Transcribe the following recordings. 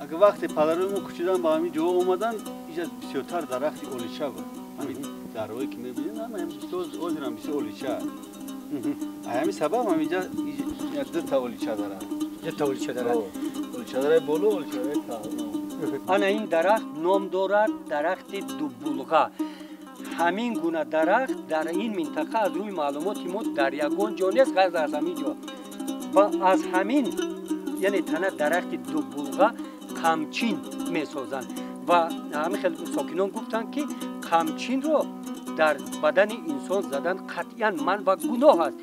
اگه وقتی پدرم کوچیدن با همین جو اومدن اینجا بسیارتر درخت اولیچه بود. همین درایی که میبینید همین بسیار دیرم بسیار اولیچه. همین سبب همینجا دو تا اولیچه داره. یه تا اولیچه داره. اولیچه داره بولو اولیچه داره تا. آن این درخت نام دارد درخت دوبولغا. همین گونه درخت در این منطقه از روی معلومات ما در یگان جا نیست غیر از همین جا. و از همین یعنی تنه درخت دوبولغا قمچین میسازند و همین خیلی ساکنان گفتند که قمچین رو در بدن انسان زدن قطعا من و گناه است.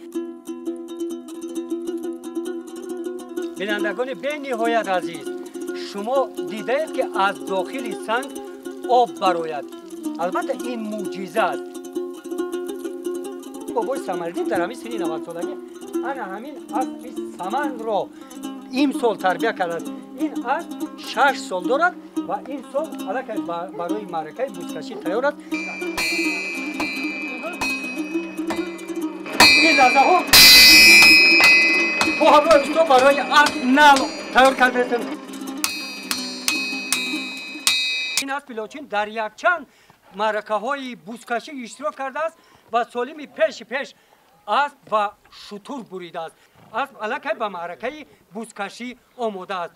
بینندگان به نهایت عزیز، شما دیدید که از داخل سنگ آب برآید. البته این معجزه است. بابای سمردین در همین سنین 90 سالگی انا همین اسب سمن رو امسال تربیت کرد. این اسب 6 سال دارد و این سال الان برای معرکه بزکشی تیار است. این لحظه ها پاهبرای تو برای اسب نل تیار کرده. این اسب لاچین در یک چند معرکه های بزکشی اشتراک کرده است و سالمی پیش اسب و شتر بریده است. اسب الان به معرکه بزکشی آماده است.